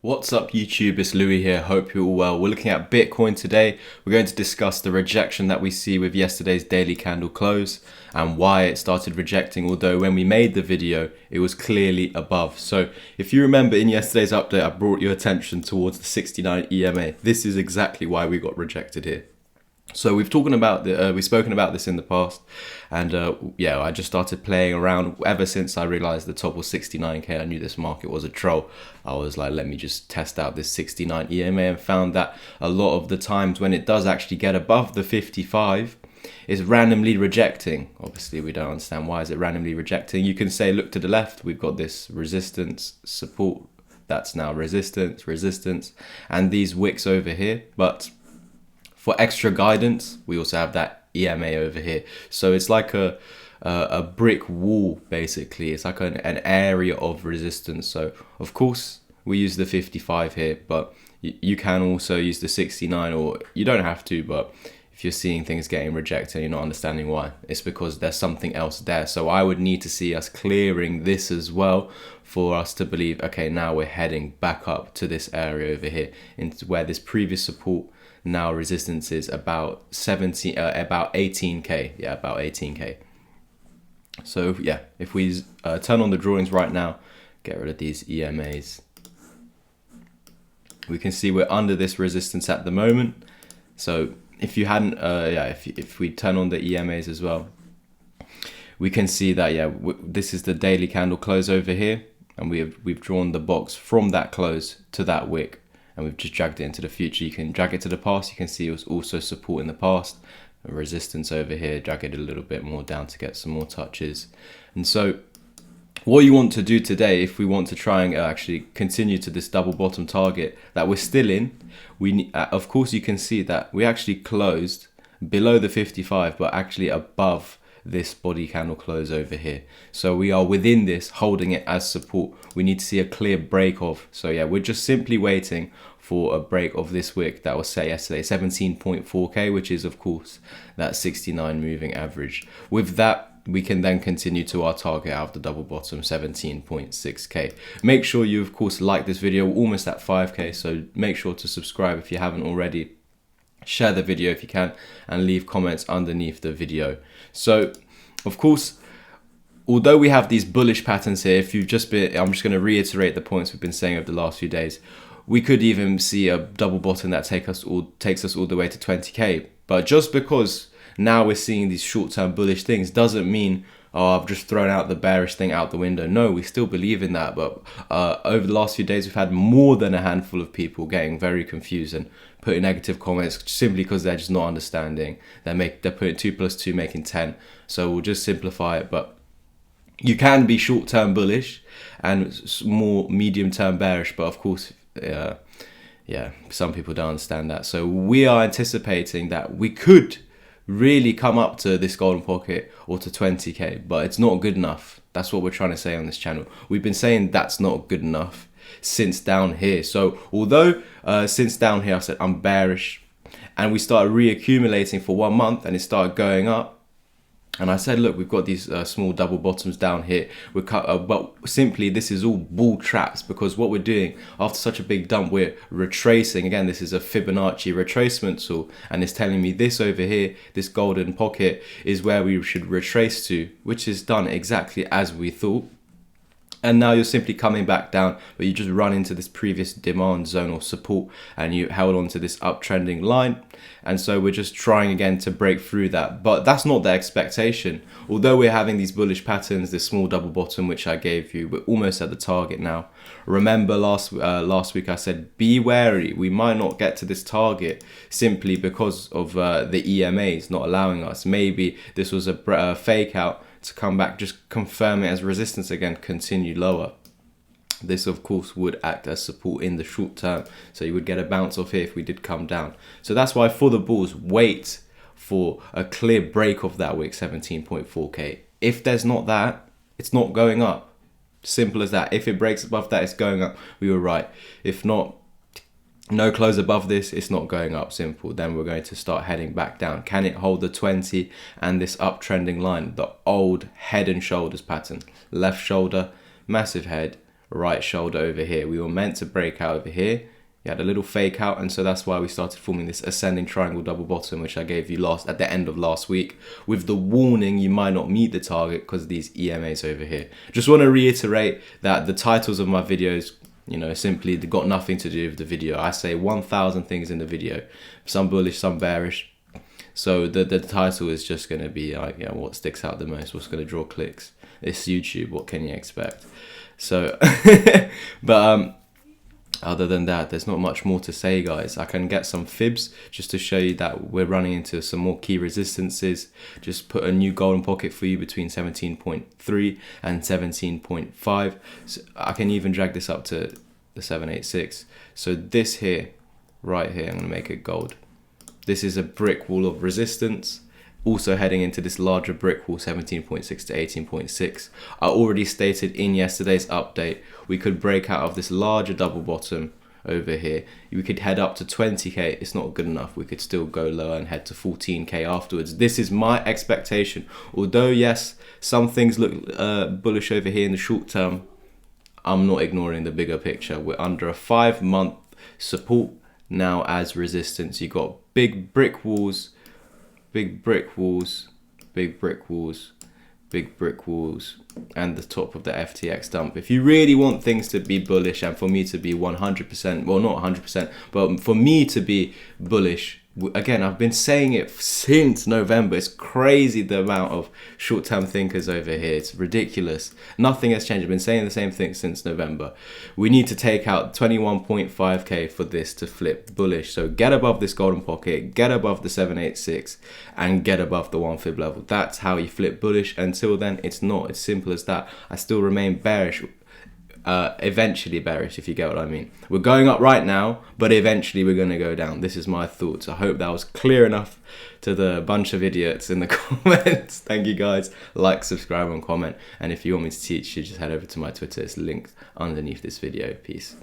What's up YouTube, it's Louis here, hope you're all well. We're looking at Bitcoin today. We're going to discuss the rejection that we see with yesterday's daily candle close and why it started rejecting, although when we made the video it was clearly above. So if you remember in yesterday's update I brought your attention towards the 69 EMA. This is exactly why we got rejected here. So we've spoken about this in the past, and I just started playing around ever since I realized the top was 69k. I knew this market was a troll. I was like, let me just test out this 69 EMA, and found that a lot of the times when it does actually get above the 55, it's randomly rejecting. Obviously we don't understand why is it randomly rejecting. You can say, look to the left, we've got this resistance, support, that's now resistance, and these wicks over here. But for extra guidance, we also have that EMA over here. So it's like a brick wall, basically. It's like an area of resistance. So of course we use the 55 here, but you can also use the 69, or you don't have to. But if you're seeing things getting rejected and you're not understanding why, it's because there's something else there. So I would need to see us clearing this as well for us to believe, okay, now we're heading back up to this area over here, into where this previous support, now resistance, is about 18k. Yeah, about 18k. So yeah, if we turn on the drawings right now, get rid of these EMAs, we can see we're under this resistance at the moment. So if you hadn't if we turn on the EMAs as well, we can see that this is the daily candle close over here, and we've drawn the box from that close to that wick, and we've just dragged it into the future. You can drag it to the past. You can see it was also support in the past, a resistance over here, drag it a little bit more down to get some more touches. And so what you want to do today, if we want to try and actually continue to this double bottom target that we're still in, of course you can see that we actually closed below the 55, but actually above this body candle close over here. So we are within this, holding it as support. We need to see a clear break of. So yeah, we're just simply waiting for a break of this wick that was set yesterday, 17.4k, which is of course that 69 moving average. With that, we can then continue to our target out of the double bottom, 17.6k. Make sure you of course like this video. We're almost at 5k, so make sure to subscribe if you haven't already. Share the video if you can, and leave comments underneath the video. So of course, although we have these bullish patterns here, if you've just been, I'm just going to reiterate the points we've been saying over the last few days. We could even see a double bottom that takes us all the way to 20k. But just because now we're seeing these short-term bullish things doesn't mean, oh, I've just thrown out the bearish thing out the window. No, we still believe in that. But over the last few days, we've had more than a handful of people getting very confused and putting negative comments simply because they're just not understanding. They're putting 2 plus 2 making 10. So we'll just simplify it. But you can be short-term bullish and more medium-term bearish. But of course, some people don't understand that. So we are anticipating that we could really come up to this golden pocket or to 20k, but it's not good enough. That's what we're trying to say on this channel. We've been saying that's not good enough since down here. So although since down here I said I'm bearish, and we started reaccumulating for 1 month and it started going up, and I said, look, we've got these small double bottoms down here. But simply, this is all bull traps, because what we're doing after such a big dump, we're retracing. Again, this is a Fibonacci retracement tool, and it's telling me this over here, this golden pocket, is where we should retrace to, which is done exactly as we thought. And now you're simply coming back down, but you just run into this previous demand zone or support, and you held on to this uptrending line. And so we're just trying again to break through that. But that's not the expectation. Although we're having these bullish patterns, this small double bottom, which I gave you, we're almost at the target now. Remember last week I said, be wary. We might not get to this target simply because of the EMAs not allowing us. Maybe this was a fake out to come back, just confirm it as resistance again, continue lower. This of course would act as support in the short term, so you would get a bounce off here if we did come down. So that's why for the bulls, wait for a clear break of that wick, 17.4k. If there's not that, it's not going up. Simple as that. If it breaks above that, it's going up. We were right. If not, no close above this, it's not going up. Simple. Then we're going to start heading back down. Can it hold the 20 and this uptrending line, the old head and shoulders pattern? Left shoulder, massive head, right shoulder over here. We were meant to break out over here. You had a little fake out, and so that's why we started forming this ascending triangle double bottom, which I gave you at the end of last week, with the warning you might not meet the target because of these EMAs over here. Just want to reiterate that the titles of my videos, you know, simply got nothing to do with the video. I say 1,000 things in the video, some bullish, some bearish. So the title is just going to be like, you know, what sticks out the most, what's going to draw clicks. It's YouTube, what can you expect? So, but other than that, there's not much more to say, guys. I can get some fibs just to show you that we're running into some more key resistances. Just put a new golden pocket for you between 17.3 and 17.5. So I can even drag this up to the 786. So this here, right here, I'm going to make it gold. This is a brick wall of resistance. Also heading into this larger brick wall, 17.6 to 18.6. I already stated in yesterday's update, we could break out of this larger double bottom over here. We could head up to 20k. It's not good enough. We could still go lower and head to 14k afterwards. This is my expectation. Although, yes, some things look bullish over here in the short term, I'm not ignoring the bigger picture. We're under a 5-month support now as resistance. You got big brick walls, big brick walls, big brick walls, big brick walls, and the top of the FTX dump. If you really want things to be bullish and for me to be 100%, well, not 100%, but for me to be bullish, again, I've been saying it since November. It's crazy the amount of short-term thinkers over here. It's ridiculous. Nothing has changed. I've been saying the same thing since November. We need to take out 21.5k for this to flip bullish. So get above this golden pocket, get above the 786, and get above the 1 fib level. That's how you flip bullish. Until then, it's not. It's simple as that. I still remain bearish. Eventually bearish, if you get what I mean. We're going up right now, but eventually we're going to go down. This is my thoughts. I hope that was clear enough to the bunch of idiots in the comments. Thank you, guys. Like, subscribe, and comment. And if you want me to teach, you just head over to my Twitter. It's linked underneath this video. Peace.